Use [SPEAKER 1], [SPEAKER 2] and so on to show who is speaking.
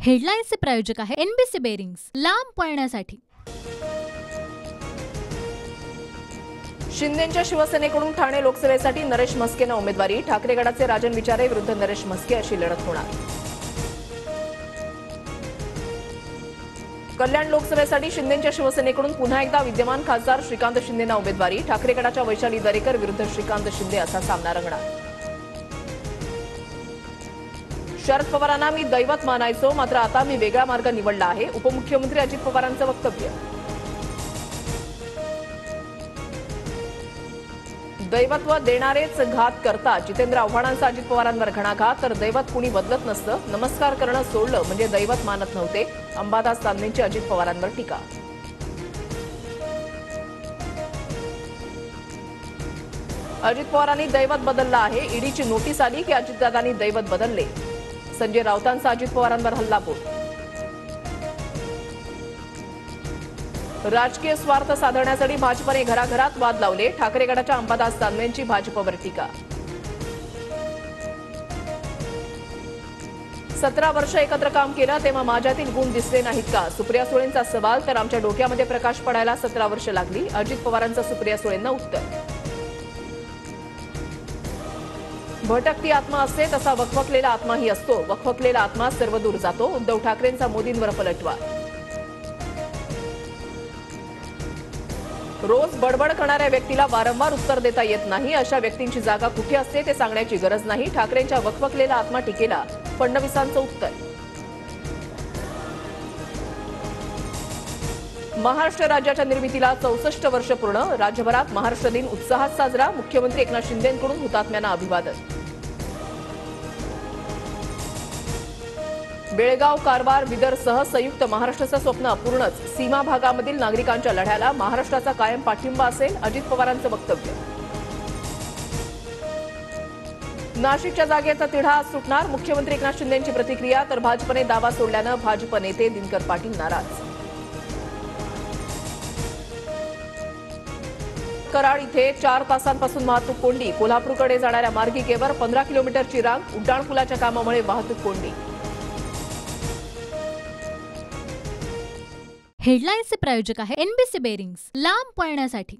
[SPEAKER 1] हेडलाईन्सचे प्रायोजक आहे NBC bearings, लांब पळण्यासाठी।
[SPEAKER 2] शिंदेंच्या शिवसेनेकडून ठाणे लोकसभेसाठी नरेश म्हस्केंना उमेदवारी। ठाकरे गटाचे राजन विचारे विरुद्ध नरेश म्हस्के अशी लढत होणार। कल्याण लोकसभेसाठी शिंदेंच्या शिवसेनेकडून पुन्हा एकदा विद्यमान खासदार श्रीकांत शिंदेंना उमेदवारी। ठाकरे गटाच्या वैशाली दरेकर विरुद्ध श्रीकांत शिंदे असा सामना रंगणार। शरद पवारांना मी दैवत मानायचो, मात्र आता मी वेगळा मार्ग निवडला आहे। उपमुख्यमंत्री अजित पवारांचं वक्तव्य। दैवत्व देणारेच घात करतात। जितेंद्र आव्हाडांचा अजित पवारांवर घणाघात। तर दैवत कुणी बदलत नसतं, नमस्कार करणं सोडलं म्हणजे दैवत मानत नव्हते। अंबादास दानवेंची अजित पवारांवर टीका। अजित पवारांनी दैवत बदललं आहे। ईडीची नोटीस आली की अजितदादांनी दैवत बदलले। संजय राऊतांचा अजित पवारांवर हल्लाबोल। राजकीय स्वार्थ साधण्यासाठी भाजपने घराघरात वाद लावले। ठाकरे गटाच्या अंबादास दानवेंची भाजपवर टीका। 17 वर्ष एकत्र काम केलं तेव्हा माझ्यातील गुण दिसले नाहीत का? सुप्रिया सुळेंचा सवाल। तर आमच्या डोक्यामध्ये प्रकाश पडायला 17 वर्ष लागली। अजित पवारांचं सुप्रिया सुळेंना उत्तर। भटकती आत्मा असते तसा वखवकलेला आत्माही असतो। वखवकलेला आत्मा सर्वदूर जातो। उद्धव ठाकरेंचा मोदींवर पलटवार। रोज बडबड करणाऱ्या व्यक्तीला वारंवार उत्तर देता येत नाही। अशा व्यक्तींची जागा कुठे असते ते सांगण्याची गरज नाही। ठाकरेंच्या वखवकलेला आत्मा टीकेला फडणवीसांचं उत्तर। महाराष्ट्र राज्याच्या निर्मितीला 64 वर्ष पूर्ण। राज्यभरात महाराष्ट्र दिन उत्साहात साजरा। मुख्यमंत्री एकनाथ शिंदेंकडून हुतात्म्यांना अभिवादन। बेळगाव, कारवार, बिदरसह संयुक्त महाराष्ट्राचं स्वप्न अपूर्णच। सीमा भागामधील नागरिकांच्या लढ्याला महाराष्ट्राचा कायम पाठिंबा असेल, अजित पवारांचं वक्तव्य। नाशिकच्या जागेचा तिढा आज सुटणार। मुख्यमंत्री एकनाथ शिंदेंची प्रतिक्रिया। तर भाजपने दावा सोडल्यानं भाजप नेते दिनकर पाटील नाराज। कराड इथे 4 तासांपासून वाहतूक कोंडी। कोल्हापूरकडे जाणाऱ्या मार्गिकेवर 15 किलोमीटरची रांग। उड्डाणपुलाच्या कामामुळे वाहतूक कोंडी।
[SPEAKER 1] हेडलाईन्सचे प्रायोजक आहे एनबीसी बेरिंग्स, लांब पळण्यासाठी।